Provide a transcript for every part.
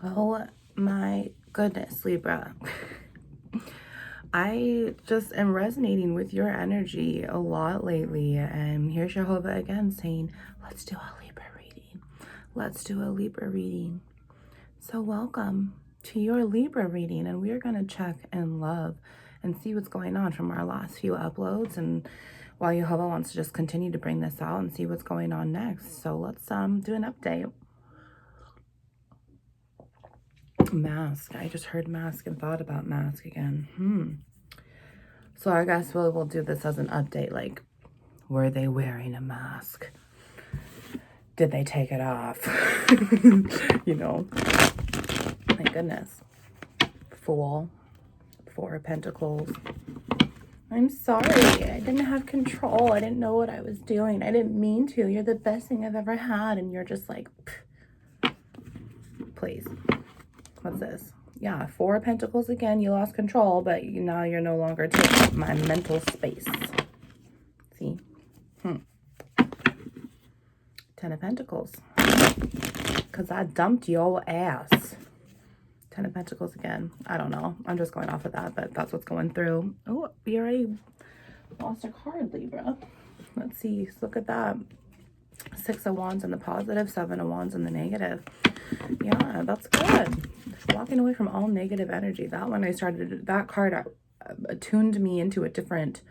Oh my goodness, Libra. I just am resonating with your energy a lot lately. And here's Jehovah again saying, let's do a Libra reading. Let's do a Libra reading. So welcome to your Libra reading. And we are going to check and love and see what's going on from our last few uploads. And while Jehovah wants to just continue to bring this out and see what's going on next. So let's do an update. Mask. I just heard mask and thought about mask again. So I guess we'll do this as an update. Like, were they wearing a mask? Did they take it off? You know, my goodness. Fool. Four of Pentacles. I'm sorry. I didn't have control. I didn't know what I was doing. I didn't mean to. You're the best thing I've ever had. And you're just like, please. What's this? Yeah, Four of Pentacles again. You lost control, but now you're no longer taking up my mental space. See? Ten of Pentacles. Because I dumped your ass. Ten of Pentacles again. I don't know. I'm just going off of that, but that's what's going through. Oh, we already lost a card, Libra. Let's see. Look at that. Six of Wands in the positive, Seven of Wands in the negative. Yeah, that's good. Walking away from all negative energy. That one that card attuned me into a different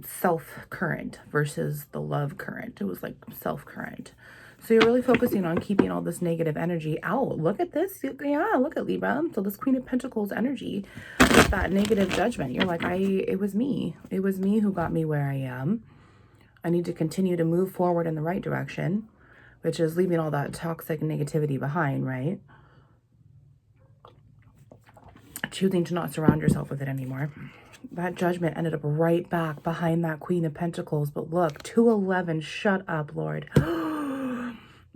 self current versus the love current. It was like self current. So you're really focusing on keeping all this negative energy out. Look at this. Yeah, look at Libra. So this Queen of Pentacles energy with that negative judgment. You're like, it was me. It was me who got me where I am. I need to continue to move forward in the right direction, which is leaving all that toxic negativity behind, right? Choosing to not surround yourself with it anymore. That judgment ended up right back behind that Queen of Pentacles. But look, 211, shut up, Lord.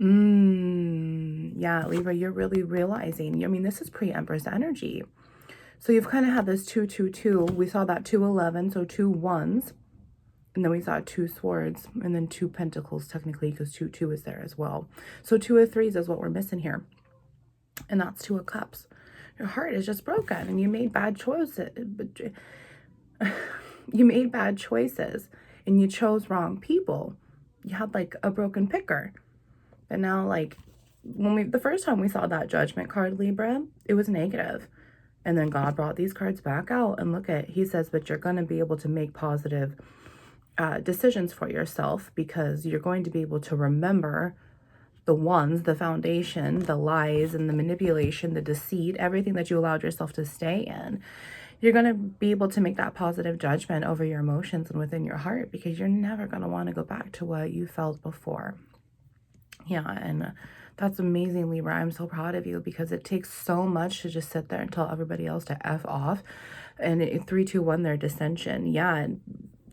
Yeah, Libra, you're really realizing, I mean, this is pre-Empress energy. So you've kind of had this 222. We saw that 211, so 2 ones. And then we saw 2 swords and then 2 pentacles technically because 2 is there as well. So 2 of threes is what we're missing here. And that's 2 of cups. Your heart is just broken and you made bad choices. You made bad choices and you chose wrong people. You had like a broken picker. But now, like, the first time we saw that judgment card, Libra, it was negative. And then God brought these cards back out and look at, he says, but you're going to be able to make positive decisions for yourself because you're going to be able to remember the ones, the foundation, the lies and the manipulation, the deceit, everything that you allowed yourself to stay in. You're going to be able to make that positive judgment over your emotions and within your heart because you're never going to want to go back to what you felt before. Yeah, and that's amazing, Libra. I'm so proud of you because it takes so much to just sit there and tell everybody else to F off. And 3, 2, 1, their dissension. Yeah, and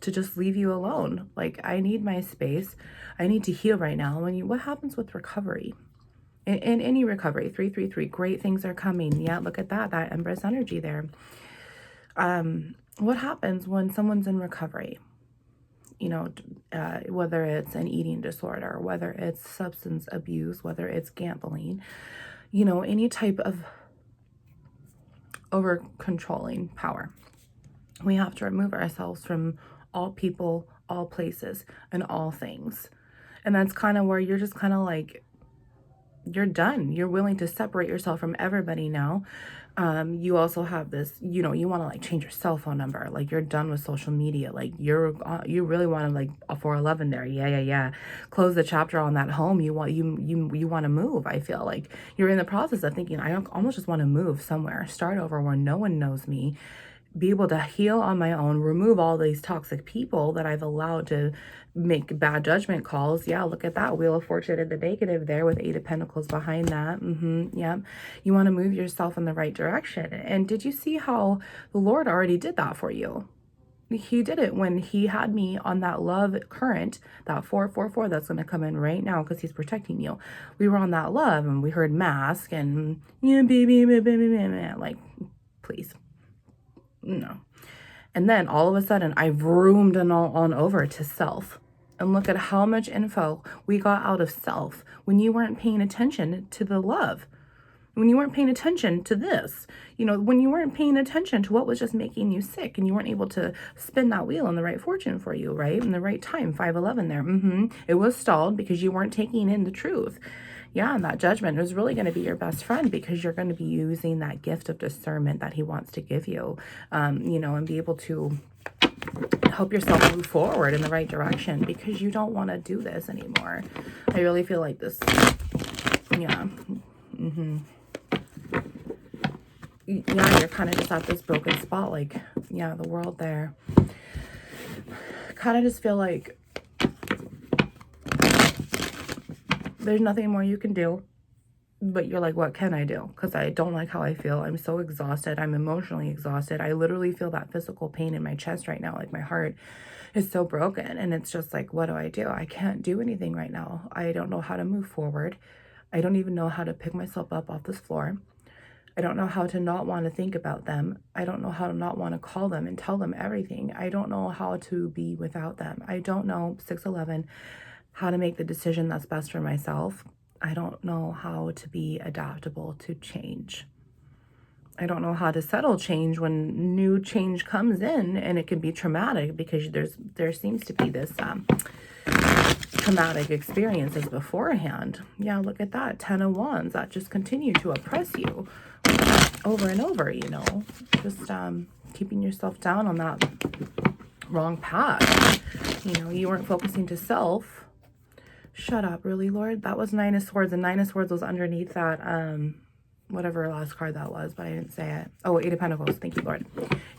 to just leave you alone. Like, I need my space. I need to heal right now. What happens with recovery? In any recovery, 3, 3, 3, great things are coming. Yeah, look at that Empress energy there. What happens when someone's in recovery? You know, whether it's an eating disorder, whether it's substance abuse, whether it's gambling, you know, any type of over controlling power. We have to remove ourselves from all people, all places, and all things. And that's kind of where you're just kind of like, you're done. You're willing to separate yourself from everybody now. You also have this, you know, you want to like change your cell phone number. Like you're done with social media. Like you really want to like a 411 there. Yeah. Close the chapter on that home. You want to move. I feel like you're in the process of thinking, I almost just want to move somewhere, start over where no one knows me, be able to heal on my own, remove all these toxic people that I've allowed to make bad judgment calls. Yeah, look at that Wheel of Fortune in the negative there with 8 of Pentacles behind that. Yep. You want to move yourself in the right direction. And did you see how the Lord already did that for you? He did it when he had me on that love current, that 444 that's going to come in right now because he's protecting you. We were on that love and we heard mask and yeah, baby, like, please. No. And then all of a sudden I roomed on over to self. And look at how much info we got out of self when you weren't paying attention to the love. When you weren't paying attention to this, you know, when you weren't paying attention to what was just making you sick and you weren't able to spin that wheel in the right fortune for you, right? In the right time, 511 there. It was stalled because you weren't taking in the truth. Yeah, and that judgment is really going to be your best friend because you're going to be using that gift of discernment that he wants to give you, you know, and be able to help yourself move forward in the right direction because you don't want to do this anymore. I really feel like this, yeah. Yeah, you're kind of just at this broken spot, like, yeah, the world there. Kind of just feel like there's nothing more you can do, but you're like, what can I do? Because I don't like how I feel. I'm so exhausted. I'm emotionally exhausted. I literally feel that physical pain in my chest right now. Like my heart is so broken. And it's just like, what do? I can't do anything right now. I don't know how to move forward. I don't even know how to pick myself up off this floor. I don't know how to not want to think about them. I don't know how to not want to call them and tell them everything. I don't know how to be without them. I don't know, 611, how to make the decision that's best for myself. I don't know how to be adaptable to change. I don't know how to settle change when new change comes in, and it can be traumatic because there seems to be this traumatic experiences beforehand. Yeah, look at that. 10 of Wands. That just continue to oppress you over and over, you know. Just keeping yourself down on that wrong path. You know, you weren't focusing to self. Shut up, really, Lord? That was 9 of Swords, and 9 of Swords was underneath that, whatever last card that was, but I didn't say it. Oh, 8 of Pentacles. Thank you, Lord.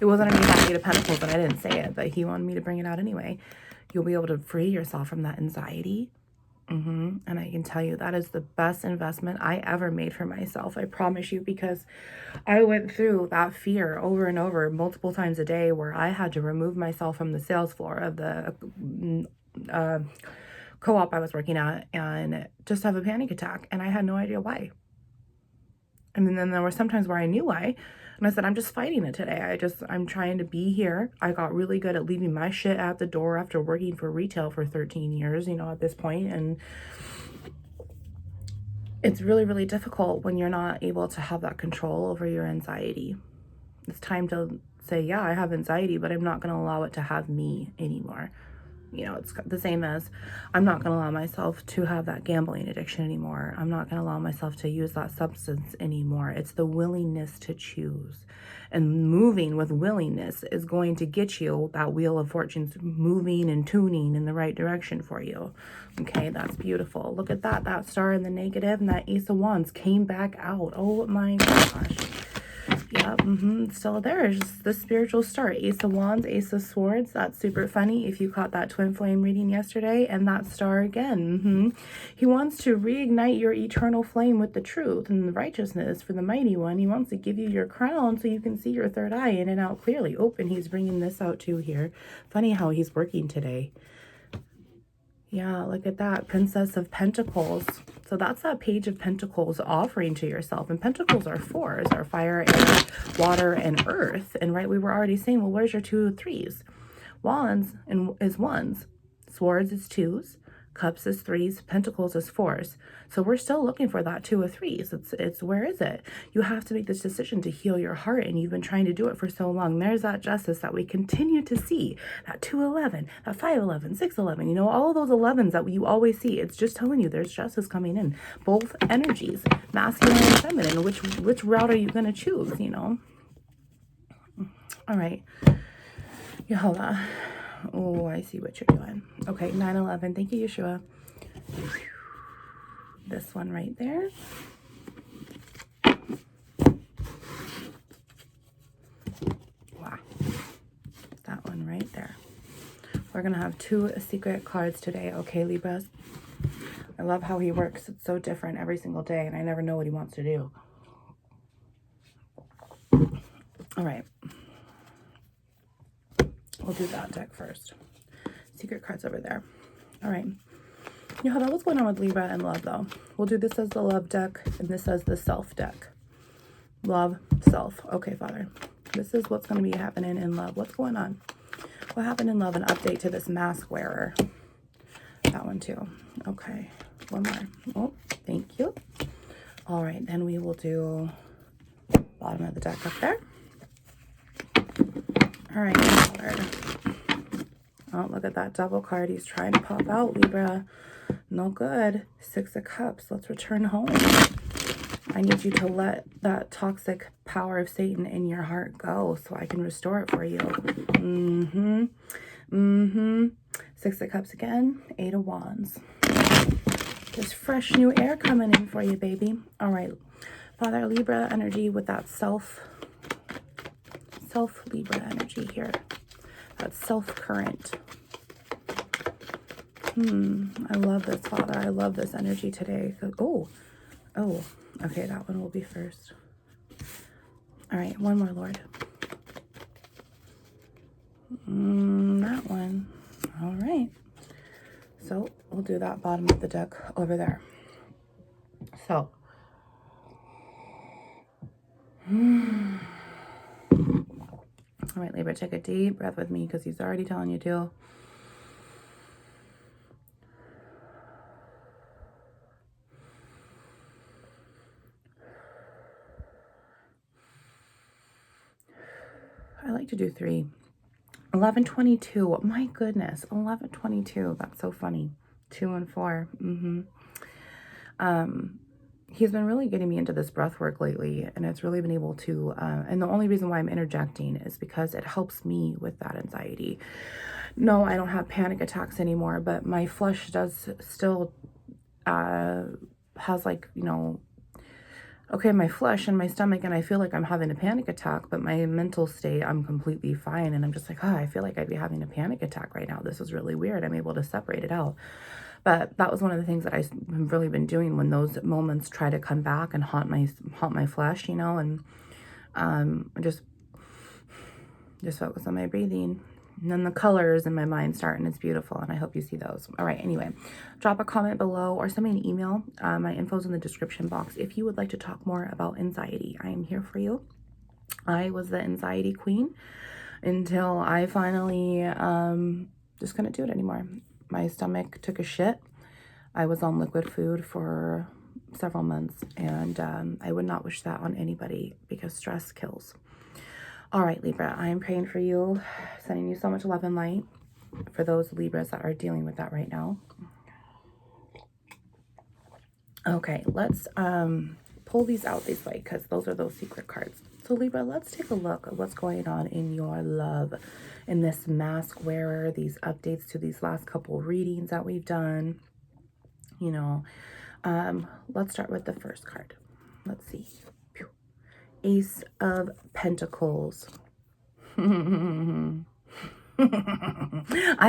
It was underneath that 8 of Pentacles, but I didn't say it, but he wanted me to bring it out anyway. You'll be able to free yourself from that anxiety. And I can tell you that is the best investment I ever made for myself. I promise you, because I went through that fear over and over multiple times a day where I had to remove myself from the sales floor of the co-op I was working at and just have a panic attack. And I had no idea why. I mean, then there were some times where I knew why. And I said, I'm just fighting it today. I'm trying to be here. I got really good at leaving my shit at the door after working for retail for 13 years, you know, at this point. And it's really, really difficult when you're not able to have that control over your anxiety. It's time to say, yeah, I have anxiety, but I'm not going to allow it to have me anymore. You know, it's the same as I'm not going to allow myself to have that gambling addiction anymore. I'm not going to allow myself to use that substance anymore. It's the willingness to choose. And moving with willingness is going to get you that wheel of fortunes moving and tuning in the right direction for you. Okay, that's beautiful. Look at that. That star in the negative and that Ace of Wands came back out. Oh my gosh. Yeah, still there. Just the spiritual star. Ace of Wands, Ace of Swords. That's super funny if you caught that twin flame reading yesterday. And that star again. He wants to reignite your eternal flame with the truth and the righteousness for the mighty one. He wants to give you your crown so you can see your third eye in and out clearly. Oh, and he's bringing this out too here. Funny how he's working today. Yeah, look at that. Princess of Pentacles. So that's that Page of Pentacles offering to yourself. And Pentacles are 4s, are fire, air, water, and earth. And right, we were already saying, well, where's your 2 of 3s? Wands is 1s. Swords is 2s. Cups is 3s. Pentacles is 4s. So we're still looking for that 2 of 3s. It's where is it? You have to make this decision to heal your heart, and you've been trying to do it for so long. There's that justice that we continue to see. That 211, that 511, 611, you know, all of those 11s that you always see. It's just telling you there's justice coming in. Both energies, masculine and feminine. Which route are you going to choose, you know? All right. Yeah, hold on. Oh, I see what you're doing. Okay, 9/11. Thank you, Yeshua. This one right there. Wow. That one right there. We're going to have 2 secret cards today. Okay, Libras. I love how he works. It's so different every single day, and I never know what he wants to do. All right. We'll do that deck first. Secret cards over there. All right. You know, what's going on with Libra and love, though? We'll do this as the love deck and this as the self deck. Love, self. Okay, Father. This is what's going to be happening in love. What's going on? What happened in love? An update to this mask wearer. That one too. Okay, one more. Oh, thank you. All right, then we will do bottom of the deck up there. All right, Lord. Oh, look at that double card. He's trying to pop out, Libra. No good. 6 of Cups. Let's return home. I need you to let that toxic power of Satan in your heart go so I can restore it for you. Mm-hmm. 6 of Cups again. 8 of Wands. There's fresh new air coming in for you, baby. All right. Father, Libra energy with that self Libra energy here. That self-current. I love this, Father. I love this energy today. Oh, okay, that one will be first. All right, one more, Lord. That one. All right. So we'll do that bottom of the deck over there. So. All right, Libra, take a deep breath with me because he's already telling you to. I like to do 3. 11:22. My goodness, 11:22. That's so funny. 2 and 4. He's been really getting me into this breath work lately, and it's really been able to, and the only reason why I'm interjecting is because it helps me with that anxiety. No, I don't have panic attacks anymore, but my flesh does still, has like, you know, okay, my flesh and my stomach, and I feel like I'm having a panic attack, but my mental state, I'm completely fine. And I'm just like, oh, I feel like I'd be having a panic attack right now. This is really weird. I'm able to separate it out. But that was one of the things that I've really been doing when those moments try to come back and haunt my flesh, you know, and just focus on my breathing. And then the colors in my mind start, and it's beautiful, and I hope you see those. All right, anyway, drop a comment below or send me an email. My info's in the description box. If you would like to talk more about anxiety, I am here for you. I was the anxiety queen until I finally just couldn't do it anymore. My stomach took a shit. I was on liquid food for several months, and I would not wish that on anybody because stress kills. All right, Libra, I am praying for you, sending you so much love and light for those Libras that are dealing with that right now. Okay, let's pull these out this way because those are those secret cards. So Libra, let's take a look at what's going on in your love, in this mask wearer, these updates to these last couple readings that we've done. You know, let's start with the first card. Let's see. Ace of Pentacles. I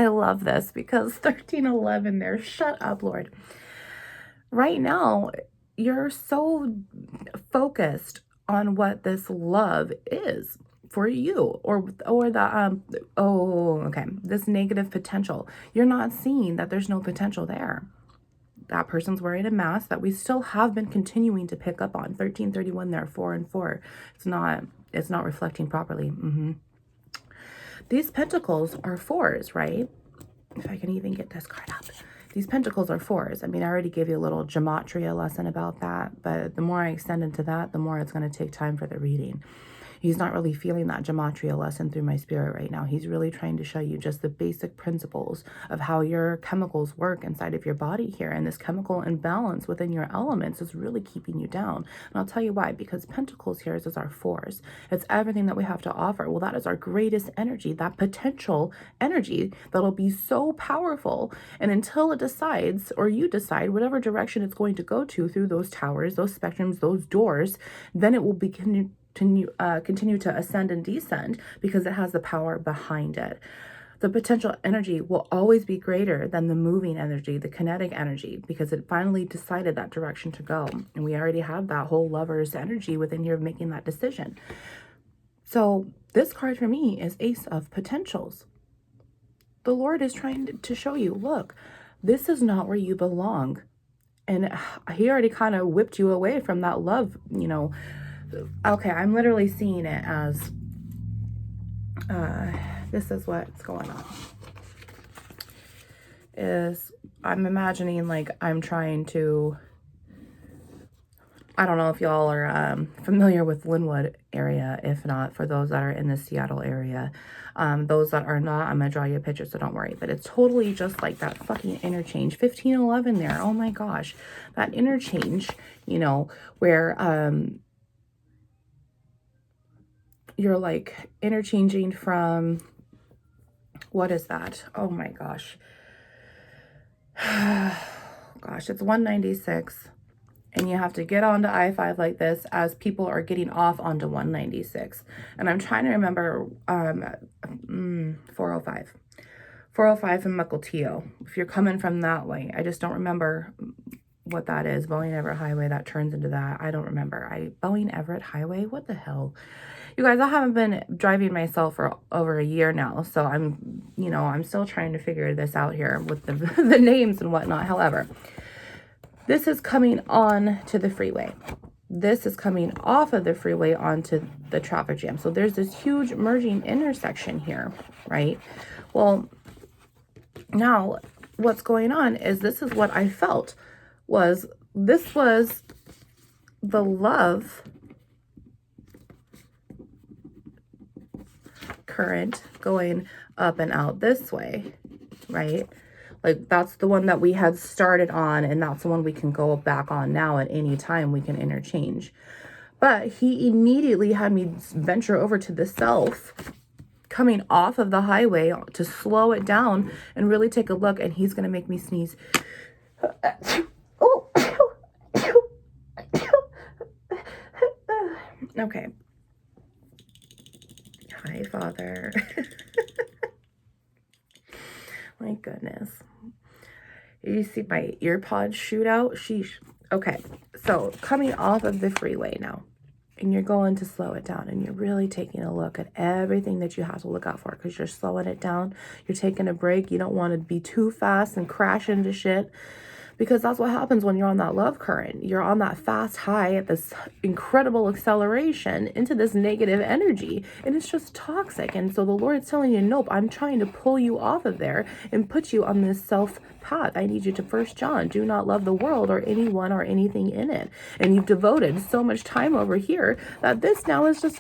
love this because 1311 there. Shut up, Lord. Right now, you're so focused on what this love is for you, or the this negative potential. You're not seeing that there's no potential there. That person's wearing a mask that we still have been continuing to pick up on. 1331 there, 4 and 4. It's not reflecting properly. These pentacles are 4s, right? If I can even get this card up. These pentacles are 4s. I mean, I already gave you a little Gematria lesson about that, but the more I extend into that, the more it's going to take time for the reading. He's not really feeling that Gematria lesson through my spirit right now. He's really trying to show you just the basic principles of how your chemicals work inside of your body here. And this chemical imbalance within your elements is really keeping you down. And I'll tell you why. Because Pentacles here is our 4s. It's everything that we have to offer. Well, that is our greatest energy, that potential energy that'll be so powerful. And until it decides, or you decide, whatever direction it's going to go to through those towers, those spectrums, those doors, then it will begin continue to ascend and descend because it has the power behind it. The potential energy will always be greater than the moving energy, the kinetic energy, because it finally decided that direction to go. And we already have that whole lover's energy within here making that decision. So this card for me is Ace of Potentials. The Lord is trying to show you, look, this is not where you belong. And he already kind of whipped you away from that love, you know. Okay, I'm literally seeing it as this is what's going on. Is I'm imagining like I'm trying to, I don't know if y'all are familiar with Linwood area. If not, for those that are in the Seattle area, those that are not, I'm gonna draw you a picture, so don't worry. But it's totally just like that fucking interchange, 1511 there. Oh my gosh, that interchange, you know, where you're like interchanging from, what is that? Oh my gosh. Gosh, it's 196. And you have to get onto I-5 like this as people are getting off onto 196. And I'm trying to remember 405. 405 in Mukilteo. If you're coming from that way, I just don't remember what that is. Boeing Everett Highway, that turns into that. I don't remember. Boeing Everett Highway? What the hell? You guys, I haven't been driving myself for over a year now. So I'm, you know, I'm still trying to figure this out here with the, the names and whatnot. However, this is coming on to the freeway. This is coming off of the freeway onto the traffic jam. So there's this huge merging intersection here, right? Well, now what's going on is this is what I felt was, this was the love current going up and out this way, right? Like that's the one that we had started on, and that's the one we can go back on now at any time. We can interchange. But he immediately had me venture over to the self coming off of the highway to slow it down and really take a look, and he's going to make me sneeze. Oh. Okay. Hi, Father. My goodness. You see my ear pods shoot out? Sheesh. Okay, so coming off of the freeway now, and you're going to slow it down, and you're really taking a look at everything that you have to look out for, because you're slowing it down. You're taking a break. You don't want to be too fast and crash into shit, because that's what happens when you're on that love current. You're on that fast high at this incredible acceleration into this negative energy, and it's just toxic. And so the Lord's telling you, nope, I'm trying to pull you off of there and put you on this self path. I need you to 1 John, do not love the world or anyone or anything in it. And you've devoted so much time over here that this now is just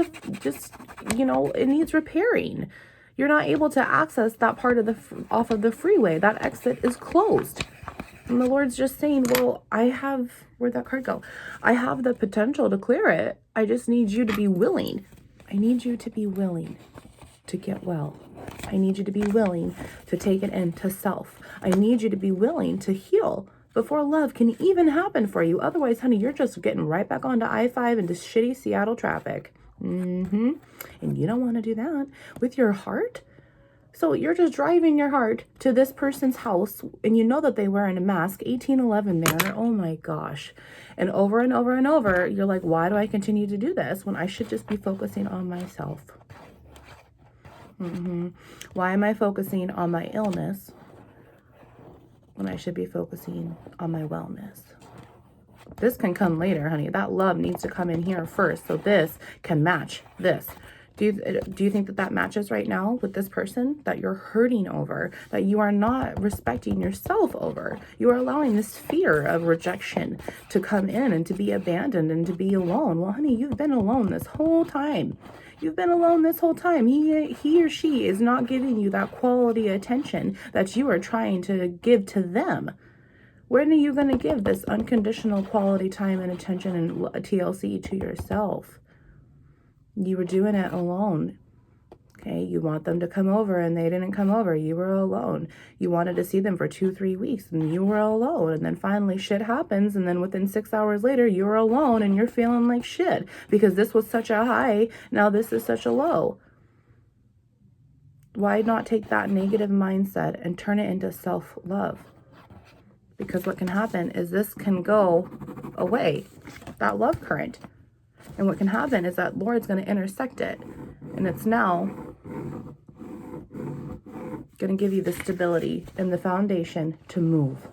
you know, it needs repairing. You're not able to access that part of the off of the freeway. That exit is closed. And the Lord's just saying, well, I have, where'd that card go? I have the potential to clear it. I just need you to be willing. I need you to be willing to get well. I need you to be willing to take it into self. I need you to be willing to heal before love can even happen for you. Otherwise, honey, you're just getting right back onto I-5 into shitty Seattle traffic. And you don't want to do that with your heart. So you're just driving your heart to this person's house, and you know that they wearing a mask, 1811 there. Oh my gosh. And over and over and over, you're like, why do I continue to do this when I should just be focusing on myself? Why am I focusing on my illness when I should be focusing on my wellness? This can come later, honey. That love needs to come in here first, so this can match this. Do you think that matches right now with this person that you're hurting over, that you are not respecting yourself over? You are allowing this fear of rejection to come in and to be abandoned and to be alone. Well, honey, you've been alone this whole time. You've been alone this whole time. He or she is not giving you that quality attention that you are trying to give to them. When are you going to give this unconditional quality time and attention and TLC to yourself? You were doing it alone. Okay, you want them to come over and they didn't come over. You were alone. You wanted to see them for 2-3 weeks and you were alone. And then finally shit happens, and then within 6 hours later, you're alone and you're feeling like shit because this was such a high. Now this is such a low. Why not take that negative mindset and turn it into self-love? Because what can happen is this can go away, that love current. And what can happen is that Lord's going to intersect it. And it's now going to give you the stability and the foundation to move.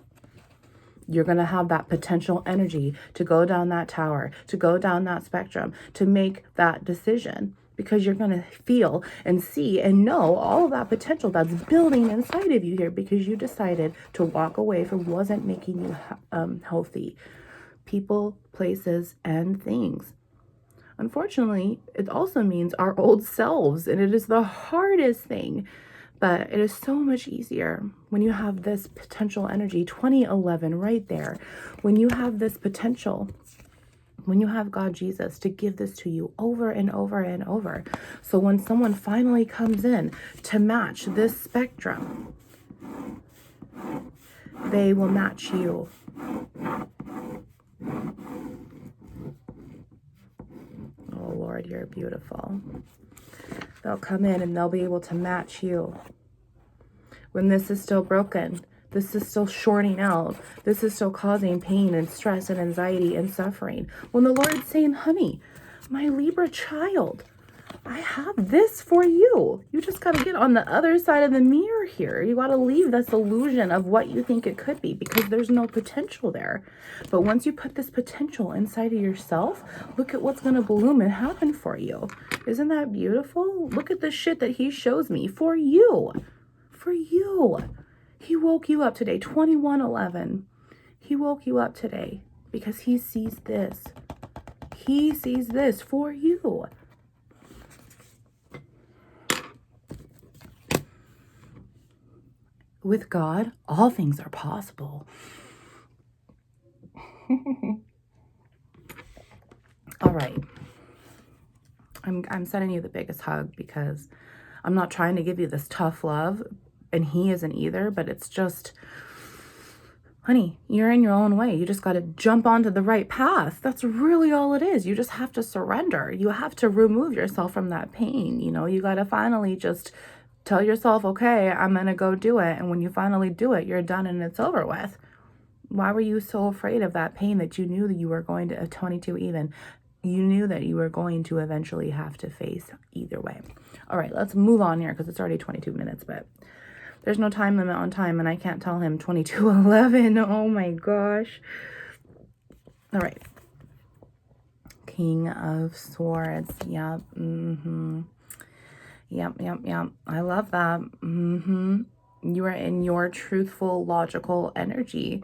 You're going to have that potential energy to go down that tower, to go down that spectrum, to make that decision. because you're going to feel and see and know all of that potential that's building inside of you here, because you decided to walk away from wasn't making you healthy. People, places, and things. Unfortunately, it also means our old selves, and it is the hardest thing, but it is so much easier when you have this potential energy, 2011 right there, when you have this potential, when you have God Jesus to give this to you over and over and over. So when someone finally comes in to match this spectrum, they will match you. Oh Lord, you're beautiful. They'll come in and they'll be able to match you. When this is still broken, this is still shorting out, this is still causing pain and stress and anxiety and suffering. When the Lord's saying, honey, my Libra child, I have this for you. You just got to get on the other side of the mirror here. You got to leave this illusion of what you think it could be, because there's no potential there. But once you put this potential inside of yourself, look at what's going to bloom and happen for you. Isn't that beautiful? Look at the shit that he shows me for you. For you. He woke you up today, 2111. He woke you up today because he sees this. He sees this for you. With God, all things are possible. All right. I'm sending you the biggest hug because I'm not trying to give you this tough love, and he isn't either, but it's just, honey, you're in your own way. You just got to jump onto the right path. That's really all it is. You just have to surrender. You have to remove yourself from that pain. You know, you got to finally just tell yourself, okay, I'm going to go do it. And when you finally do it, you're done and it's over with. Why were you so afraid of that pain that you knew that you were going to, 22 even, you knew that you were going to eventually have to face either way. All right, let's move on here because it's already 22 minutes, but there's no time limit on time, and I can't tell him 2211. Oh my gosh. All right. King of Swords. Yep. Yep. I love that. You are in your truthful, logical energy.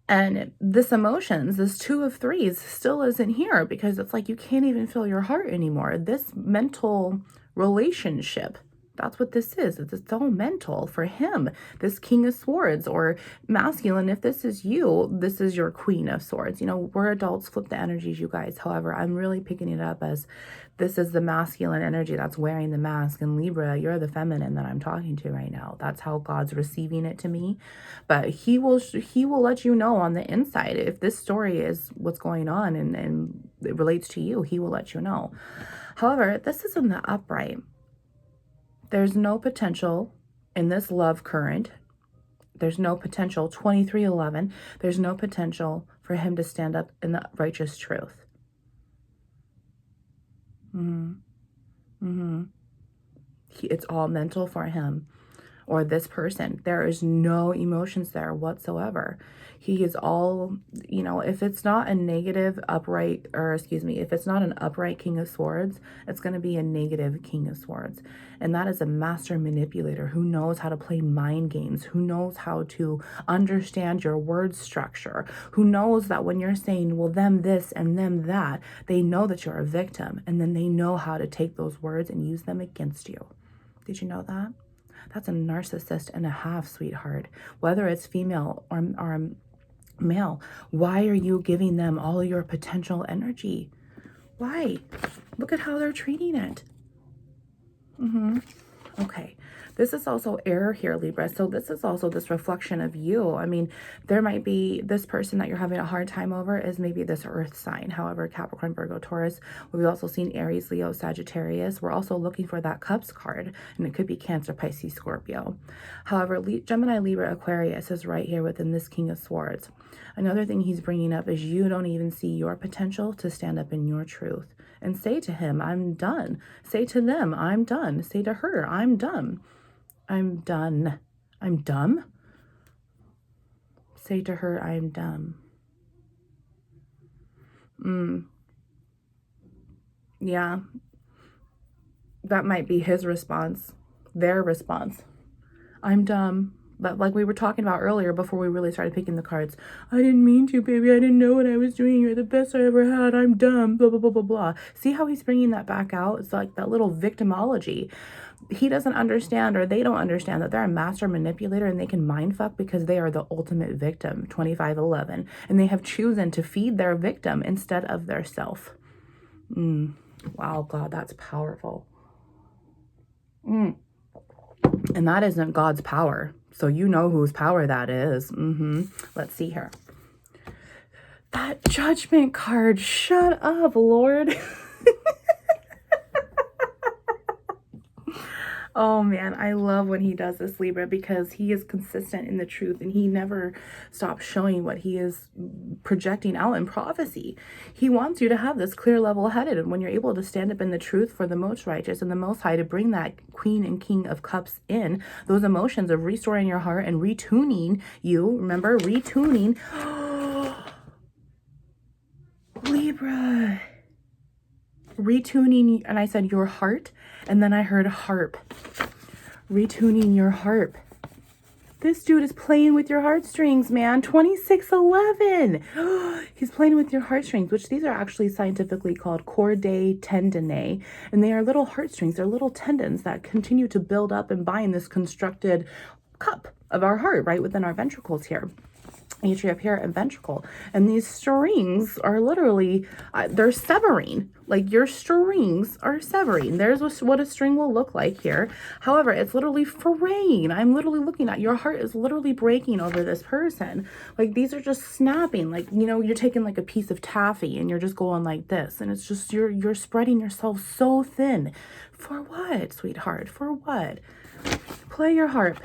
And this emotions, this 2 of 3s still isn't here, because it's like you can't even feel your heart anymore. This mental relationship, that's what this is. It's all mental for him. This King of Swords, or masculine, if this is you, this is your Queen of Swords. You know, we're adults, flip the energies, you guys. However, I'm really picking it up as this is the masculine energy that's wearing the mask. And Libra, you're the feminine that I'm talking to right now. That's how God's receiving it to me. But he will let you know on the inside. If this story is what's going on and it relates to you, he will let you know. However, this is in the upright. There's no potential in this love current. There's no potential, 2311. There's no potential for him to stand up in the righteous truth. It's all mental for him, or this person. There is no emotions there whatsoever. He is all, you know, if it's not a negative upright, or excuse me, if it's not an upright King of Swords, it's going to be a negative King of Swords. And that is a master manipulator who knows how to play mind games, who knows how to understand your word structure, who knows that when you're saying, well, them this and them that, they know that you're a victim, and then they know how to take those words and use them against you. Did you know that? That's a narcissist and a half, sweetheart. Whether it's female or male, why are you giving them all your potential energy? Why? Look at how they're treating it. Okay. This is also air here, Libra. So this is also this reflection of you. I mean, there might be this person that you're having a hard time over is maybe this earth sign. However, Capricorn, Virgo, Taurus. We've also seen Aries, Leo, Sagittarius. We're also looking for that Cups card, and it could be Cancer, Pisces, Scorpio. However, Gemini, Libra, Aquarius is right here within this King of Swords. Another thing he's bringing up is you don't even see your potential to stand up in your truth and say to him, I'm done. Say to them, I'm done. Say to her, I'm done. I'm done. I'm dumb. Say to her, I'm dumb. Yeah. That might be his response, their response. I'm dumb. But like we were talking about earlier before we really started picking the cards, I didn't mean to, baby. I didn't know what I was doing. You're the best I ever had. I'm dumb. Blah, blah, blah, blah, blah. See how he's bringing that back out? It's like that little victimology. He doesn't understand, or they don't understand, that they're a master manipulator and they can mind fuck because they are the ultimate victim, 2511. And they have chosen to feed their victim instead of their self. Wow, God, that's powerful. And that isn't God's power. So you know whose power that is. Let's see here. That Judgment card. Shut up, Lord. Oh man, I love when he does this, Libra, because he is consistent in the truth and he never stops showing what he is projecting out in prophecy. He wants you to have this clear level-headed, and when you're able to stand up in the truth for the most righteous and the most high, to bring that Queen and King of Cups in, those emotions of restoring your heart and retuning you, remember, retuning. Libra. Retuning, and I said your heart, and then I heard harp. Retuning your harp. This dude is playing with your heartstrings, man. 2611. He's playing with your heartstrings, which these are actually scientifically called cordae tendonae, and they are little heartstrings. They're little tendons that continue to build up and bind this constructed cup of our heart right within our ventricles here. Atria up here and ventricle, and these strings are literally they're severing. Like your strings are severing. There's what a string will look like here. However, it's literally fraying. I'm literally looking at your heart is literally breaking over this person. Like these are just snapping. Like, you know, you're taking like a piece of taffy and you're just going like this, and it's just you're spreading yourself so thin. For what, sweetheart? For what? Play your harp.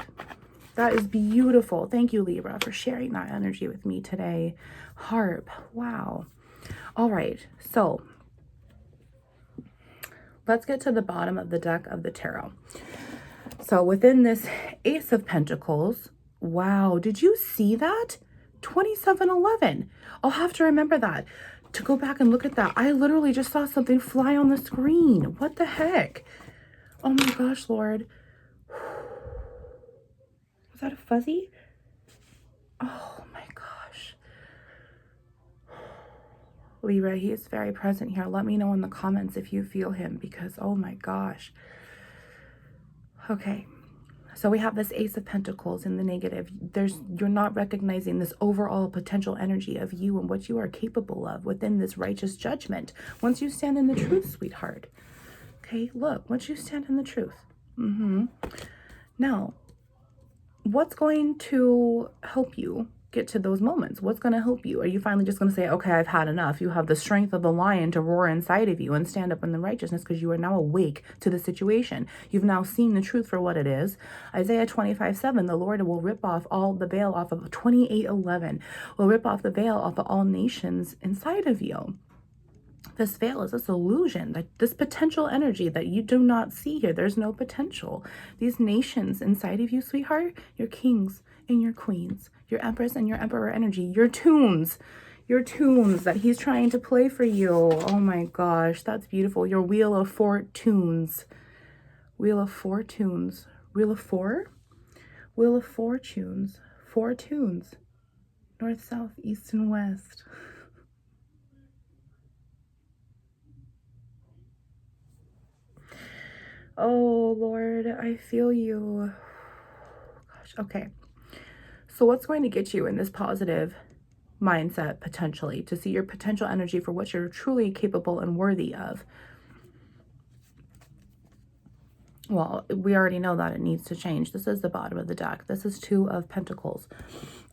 That is beautiful. Thank you, Libra, for sharing that energy with me today. Harp. Wow. All right. So let's get to the bottom of the deck of the tarot. So within this Ace of Pentacles, wow, did you see that? 2711. I'll have to remember that to go back and look at that. I literally just saw something fly on the screen. What the heck? Oh my gosh, Lord. Was that a fuzzy? Oh my gosh. Libra, he is very present here. Let me know in the comments if you feel him, because oh my gosh. Okay. So we have this Ace of Pentacles in the negative. You're not recognizing this overall potential energy of you and what you are capable of within this righteous judgment. Once you stand in the truth, sweetheart. Okay, look, once you stand in the truth. Now, what's going to help you get to those moments? What's going to help you? Are you finally just going to say, okay, I've had enough? You have the strength of the lion to roar inside of you and stand up in the righteousness because you are now awake to the situation. You've now seen the truth for what it is. Isaiah 25:7, the Lord will rip off all the veil off of 28:11, will rip off the veil off of all nations inside of you. This veil is this illusion, that this potential energy that you do not see here. There's no potential. These nations inside of you, sweetheart, your kings and your queens, your empress and your emperor energy, your tunes that he's trying to play for you. Oh my gosh, that's beautiful. Your wheel of fortunes. Wheel of fortunes. Wheel of four? Wheel of fortunes. Four tunes. North, south, east, and west. Oh, Lord, I feel you. Gosh, okay. So what's going to get you in this positive mindset, potentially, to see your potential energy for what you're truly capable and worthy of? Well, we already know that it needs to change. This is the bottom of the deck. This is Two of Pentacles.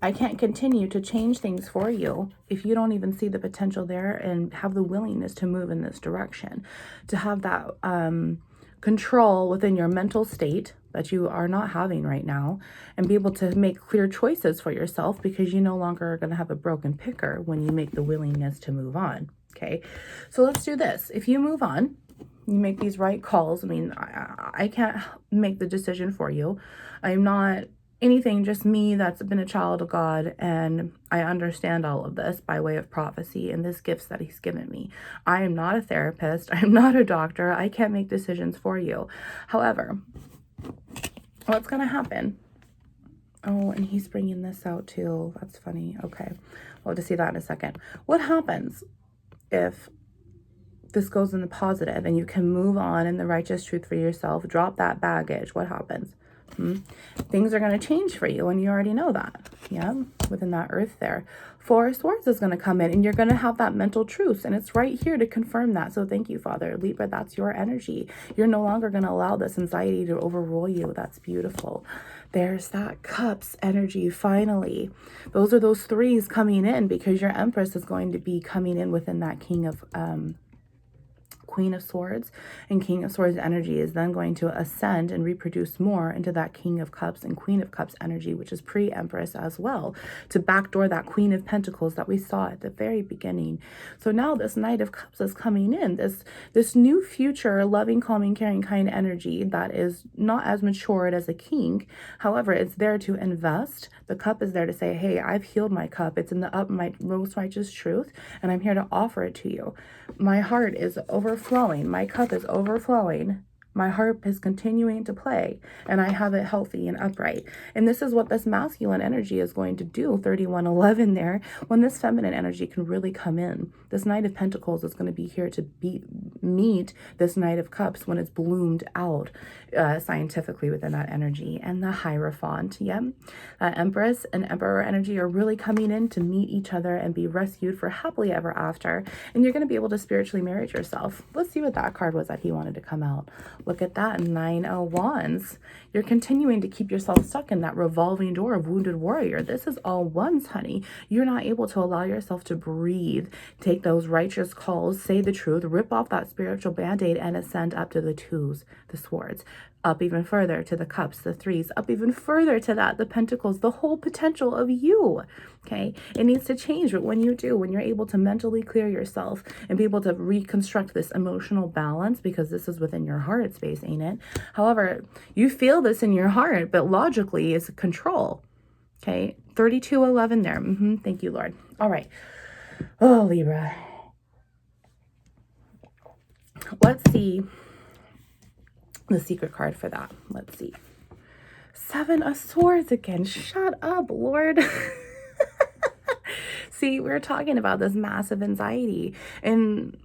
I can't continue to change things for you if you don't even see the potential there and have the willingness to move in this direction, to have that control within your mental state that you are not having right now, and be able to make clear choices for yourself, because you no longer are going to have a broken picker when you make the willingness to move on. Okay, so let's do this. If you move on, you make these right calls. I mean, I can't make the decision for you. I'm not anything, just me that's been a child of God, and I understand all of this by way of prophecy and this gifts that he's given me. I am not a therapist. I'm not a doctor. I can't make decisions for you. However, what's going to happen? Oh, and he's bringing this out too. That's funny. Okay. We'll have to see that in a second. What happens if this goes in the positive and you can move on in the righteous truth for yourself, drop that baggage? What happens? Things are going to change for you, and you already know that. Yeah, within that earth there. Four of Swords is going to come in, and you're going to have that mental truth, and it's right here to confirm that. So thank you, Father. Libra, that's your energy. You're no longer going to allow this anxiety to overrule you. That's beautiful. There's that Cups energy, finally. Those are those threes coming in, because your Empress is going to be coming in within that Queen of Swords, and King of Swords energy is then going to ascend and reproduce more into that King of Cups and Queen of Cups energy, which is pre-Empress as well, to backdoor that Queen of Pentacles that we saw at the very beginning. So now this Knight of Cups is coming in, this new future, loving, calming, caring, kind energy that is not as matured as a king. However, it's there to invest. The cup is there to say, hey, I've healed my cup. It's in the my most righteous truth, and I'm here to offer it to you. My heart is overflowing. My cup is overflowing. My harp is continuing to play, and I have it healthy and upright. And this is what this masculine energy is going to do, 3111 there, when this feminine energy can really come in. This Knight of Pentacles is going to be here to meet this Knight of Cups when it's bloomed out scientifically within that energy. And the Hierophant, Empress and Emperor energy are really coming in to meet each other and be rescued for happily ever after. And you're going to be able to spiritually marry yourself. Let's see what that card was that he wanted to come out. Look at that, 9 of Wands. You're continuing to keep yourself stuck in that revolving door of wounded warrior. This is all ones, honey. You're not able to allow yourself to breathe, take those righteous calls, say the truth, rip off that spiritual band-aid, and ascend up to the twos, the swords, up even further to the cups, the threes, up even further to that, the pentacles, the whole potential of you. Okay, it needs to change, but when you do, when you're able to mentally clear yourself and be able to reconstruct this emotional balance, because this is within your heart space, ain't it? However, you feel this in your heart, but logically it's control. Okay, 3211 there. Thank you, Lord. All right. Oh, Libra. Let's see the secret card for that. Let's see. 7 of Swords again. Shut up, Lord. See, we're talking about this massive anxiety, and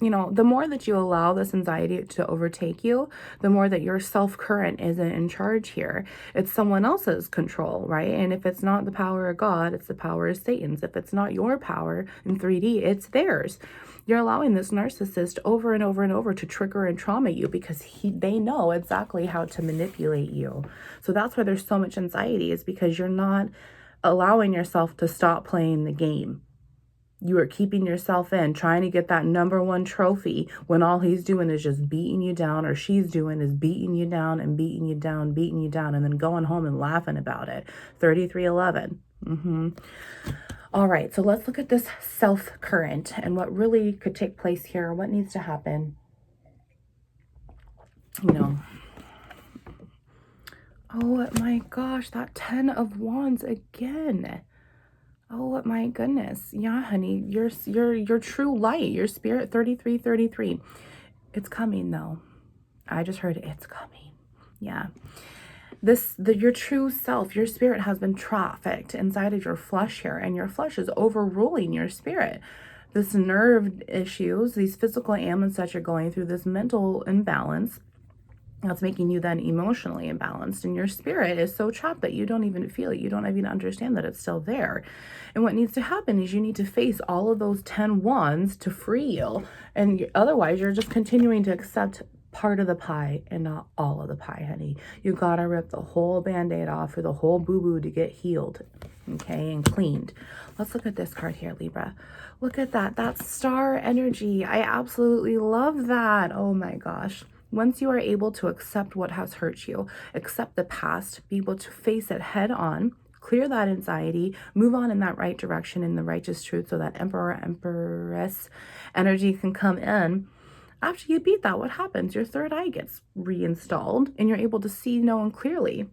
you know, the more that you allow this anxiety to overtake you, the more that your self-current isn't in charge here. It's someone else's control, right? And if it's not the power of God, it's the power of Satan's. If it's not your power in 3D, it's theirs. You're allowing this narcissist over and over and over to trigger and trauma you, because they know exactly how to manipulate you. So that's why there's so much anxiety, is because you're not allowing yourself to stop playing the game. You are keeping yourself in, trying to get that #1 trophy, when all he's doing is just beating you down, or she's doing is beating you down and beating you down, and then going home and laughing about it. 3311. All right, so let's look at this self-current and what really could take place here. What needs to happen? You know. Oh my gosh, that 10 of Wands again. Oh my goodness. Yeah, honey, your true light, your spirit, 3333. It's coming though. I just heard it's coming. Yeah. Your true self, your spirit has been trafficked inside of your flesh here, and your flesh is overruling your spirit. This nerve issues, these physical ailments that you're going through, this mental imbalance, that's making you then emotionally imbalanced, and your spirit is so trapped that you don't even feel it. You don't even understand that it's still there. And what needs to happen is you need to face all of those 10 wands to free you. And otherwise, you're just continuing to accept part of the pie and not all of the pie, honey. You gotta rip the whole band-aid off for the whole boo-boo to get healed, okay, and cleaned. Let's look at this card here, Libra. Look at that. That's star energy. I absolutely love that. Oh my gosh. Once you are able to accept what has hurt you, accept the past, be able to face it head on, clear that anxiety, move on in that right direction, in the righteous truth, so that Emperor, Empress energy can come in. After you beat that, what happens? Your third eye gets reinstalled and you're able to see, know, and clearly.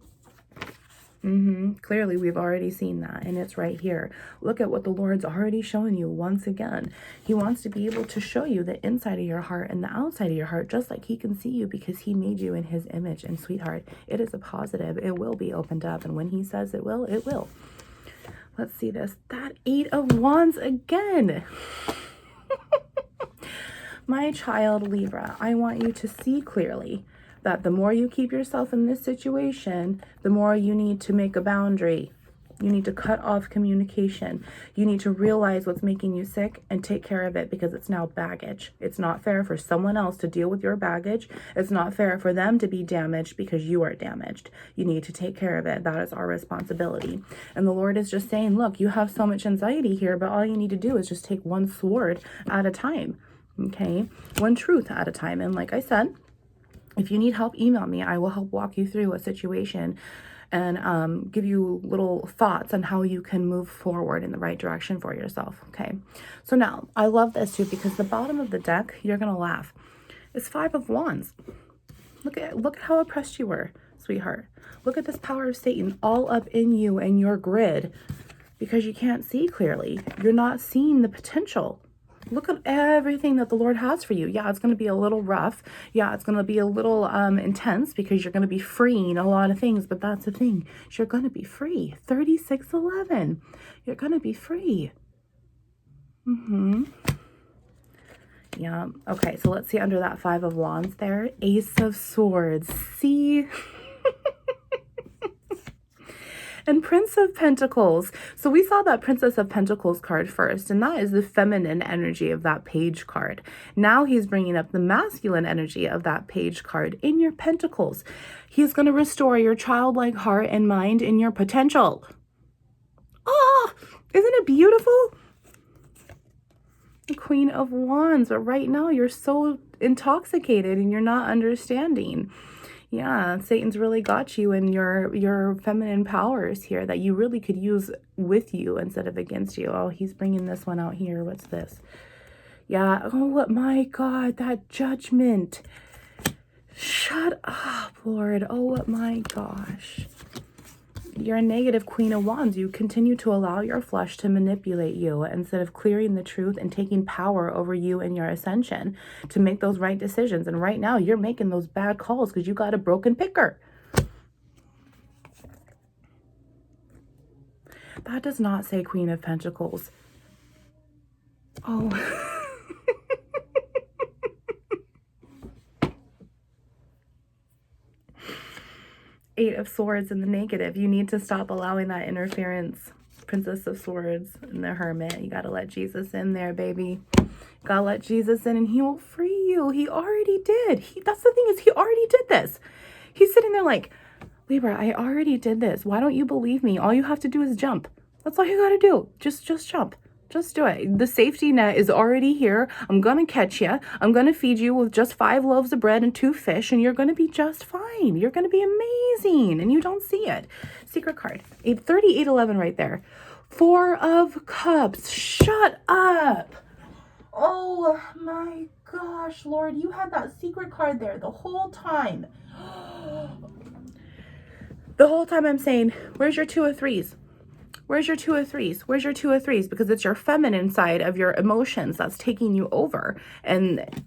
Clearly, we've already seen that, and it's right here. Look at what the Lord's already shown you once again. He wants to be able to show you the inside of your heart and the outside of your heart, just like he can see you, because he made you in his image. And sweetheart, it is a positive. It will be opened up, and when he says it will, it will. Let's see this. That 8 of Wands again. My child Libra, I want you to see clearly that the more you keep yourself in this situation, the more you need to make a boundary. You need to cut off communication. You need to realize what's making you sick and take care of it, because it's now baggage. It's not fair for someone else to deal with your baggage. It's not fair for them to be damaged because you are damaged. You need to take care of it. That is our responsibility. And the Lord is just saying, look, you have so much anxiety here, but all you need to do is just take one sword at a time. Okay? One truth at a time. And like I said, if you need help, email me. I will help walk you through a situation and give you little thoughts on how you can move forward in the right direction for yourself. Okay. So now I love this too, because the bottom of the deck, you're going to laugh. It's 5 of Wands. Look at how oppressed you were, sweetheart. Look at this power of Satan all up in you and your grid, because you can't see clearly. You're not seeing the potential. Look at everything that the Lord has for you. Yeah, it's going to be a little rough. Yeah, it's going to be a little intense, because you're going to be freeing a lot of things. But that's the thing. You're going to be free. 3611. You're going to be free. Yeah. Okay, so let's see under that 5 of Wands there. Ace of Swords. See? And Prince of Pentacles. So we saw that Princess of Pentacles card first, and that is the feminine energy of that page card. Now he's bringing up the masculine energy of that page card in your pentacles. He's going to restore your childlike heart and mind in your potential. Oh, isn't it beautiful? The Queen of Wands. But right now you're so intoxicated and you're not understanding. Yeah, Satan's really got you in your feminine powers here that you really could use with you instead of against you. Oh, he's bringing this one out here. What's this? Yeah. Oh, my God, that Judgment. Shut up, Lord. Oh, my gosh. You're a negative Queen of Wands. You continue to allow your flesh to manipulate you instead of clearing the truth and taking power over you and your ascension to make those right decisions. And right now you're making those bad calls because you got a broken picker. That does not say Queen of Pentacles. Oh. Eight of Swords in the negative. You need to stop allowing that interference. Princess of Swords and the Hermit. You got to let Jesus in there, baby. Got to let Jesus in and he will free you. He already did. That's the thing, is he already did this. He's sitting there like, Libra, I already did this. Why don't you believe me? All you have to do is jump. That's all you got to do. Just jump. Just do it. The safety net is already here. I'm going to catch you. I'm going to feed you with just 5 loaves of bread and 2 fish, and you're going to be just fine. You're going to be amazing, and you don't see it. Secret card. 3811 right there. 4 of Cups. Shut up. Oh, my gosh, Lord. You had that secret card there the whole time. The whole time I'm saying, where's your 2 of Threes? Where's your 2 of Threes? Where's your 2 of Threes? Because it's your feminine side of your emotions that's taking you over. And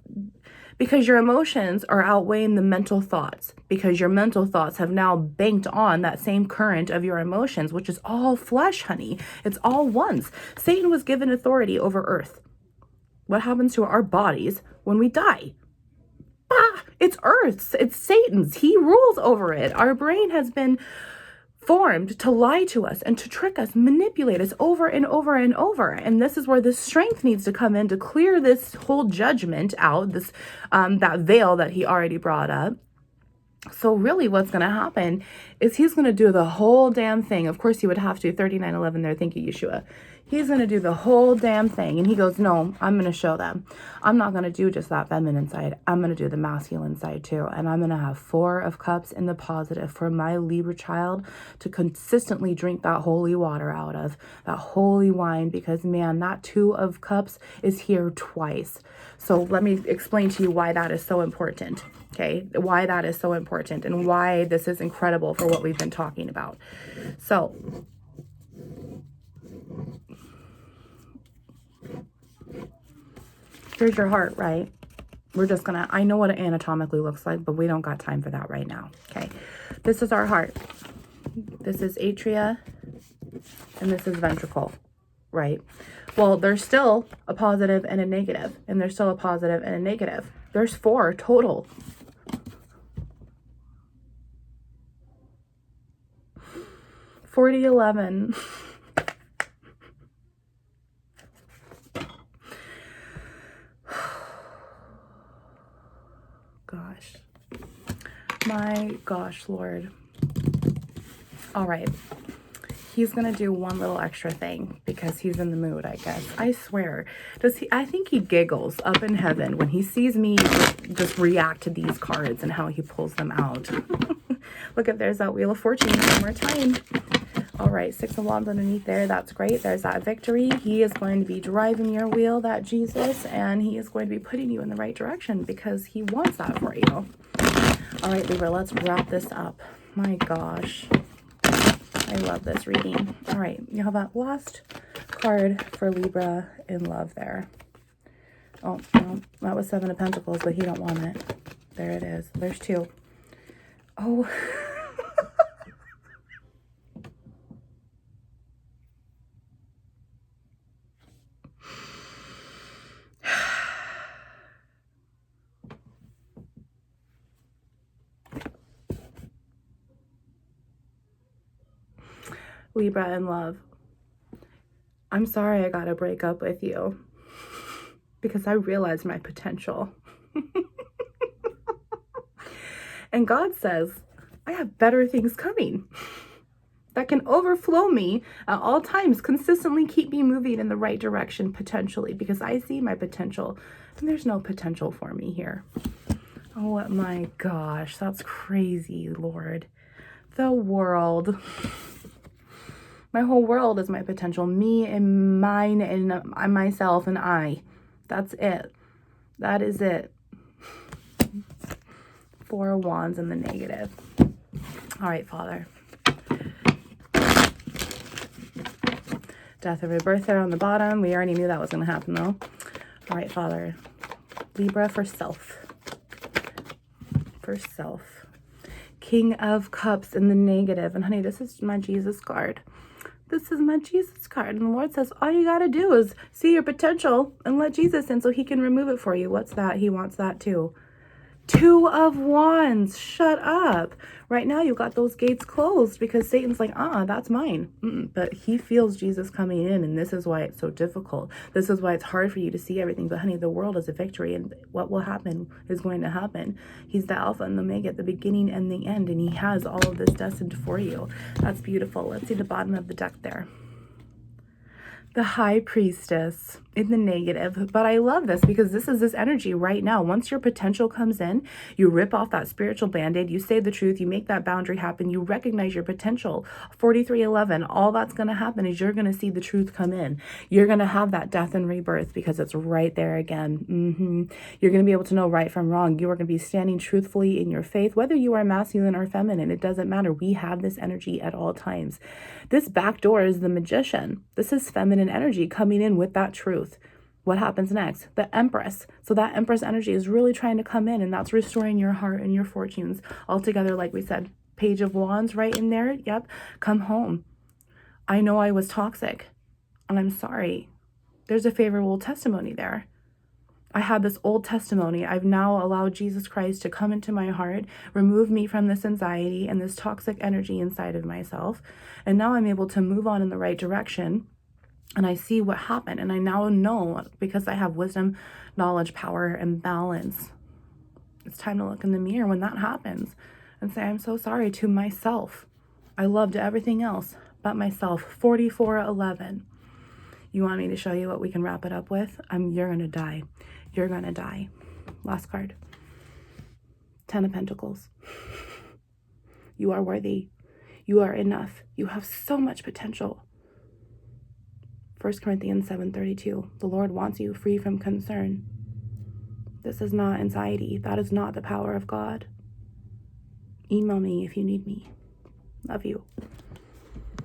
because your emotions are outweighing the mental thoughts. Because your mental thoughts have now banked on that same current of your emotions, which is all flesh, honey. It's all ones. Satan was given authority over earth. What happens to our bodies when we die? It's Earth's. It's Satan's. He rules over it. Our brain has been formed to lie to us and to trick us, manipulate us over and over and over. And this is where the strength needs to come in to clear this whole judgment out, this that veil that he already brought up. So really what's going to happen is he's going to do the whole damn thing. Of course, he would have to. 3911 there. Thank you, Yeshua. He's going to do the whole damn thing. And he goes, no, I'm going to show them. I'm not going to do just that feminine side. I'm going to do the masculine side too. And I'm going to have 4 of Cups in the positive for my Libra child to consistently drink that holy water out of, that holy wine, because man, that 2 of Cups is here twice. So let me explain to you why that is so important. Okay, why that is so important and why this is incredible for what we've been talking about. So here's your heart, right? We're just gonna, I know what it anatomically looks like, but we don't got time for that right now. Okay, this is our heart. This is atria and this is ventricle, right? Well, there's still a positive and a negative, and there's still a positive and a negative. There's 4 total. 4011. Gosh. My gosh, Lord. All right. He's going to do one little extra thing because he's in the mood, I guess. I swear. I think he giggles up in heaven when he sees me just react to these cards and how he pulls them out. Look at, there's that Wheel of Fortune one more time. All right, 6 of Wands underneath there. That's great. There's that victory. He is going to be driving your wheel, that Jesus, and he is going to be putting you in the right direction because he wants that for you. All right, Libra, let's wrap this up. My gosh. I love this reading. All right, you have that last card for Libra in love there. Oh, no, that was 7 of Pentacles, but he don't want it. There it is. There's 2. Oh. Libra in love. I'm sorry I gotta break up with you because I realized my potential. And God says, I have better things coming that can overflow me at all times, consistently keep me moving in the right direction potentially, because I see my potential and there's no potential for me here. Oh my gosh, that's crazy, Lord. The world. My whole world is my potential. Me and mine and myself and I. That's it. That is it. 4 of Wands in the negative. All right, Father. Death and rebirth there on the bottom. We already knew that was going to happen, though. All right, Father. Libra for self. For self. King of Cups in the negative. And honey, this is my Jesus card. This is my Jesus card. And the Lord says, all you got to do is see your potential and let Jesus in so he can remove it for you. What's that? He wants that too. 2 of Wands. Shut up. Right now, you've got those gates closed because Satan's like, that's mine. But he feels Jesus coming in, and this is why it's so difficult. This is why it's hard for you to see everything. But honey, the world is a victory, and what will happen is going to happen. He's the Alpha and the Omega, the beginning and the end, and he has all of this destined for you. That's beautiful. Let's see the bottom of the deck there. The High Priestess in the negative. But I love this because this is this energy right now. Once your potential comes in, you rip off that spiritual band-aid, you say the truth, you make that boundary happen, you recognize your potential. 4311, all that's going to happen is you're going to see the truth come in. You're going to have that death and rebirth because it's right there again. You're going to be able to know right from wrong. You are going to be standing truthfully in your faith, whether you are masculine or feminine. It doesn't matter. We have this energy at all times. This back door is the Magician. This is feminine energy coming in with that truth. What happens next? The Empress. So that Empress energy is really trying to come in, and that's restoring your heart and your fortunes all together. Like we said, Page of Wands right in there. Yep. Come home. I know I was toxic and I'm sorry. There's a favorable testimony there. I had this old testimony. I've now allowed Jesus Christ to come into my heart, remove me from this anxiety and this toxic energy inside of myself. And now I'm able to move on in the right direction. And I see what happened. And I now know, because I have wisdom, knowledge, power, and balance. It's time to look in the mirror when that happens and say, I'm so sorry to myself. I loved everything else but myself. 4411. You want me to show you what we can wrap it up with? You're going to die. You're going to die. Last card. 10 of Pentacles. You are worthy. You are enough. You have so much potential. 1 Corinthians 7:32. The Lord wants you free from concern. This is not anxiety. That is not the power of God. Email me if you need me. Love you.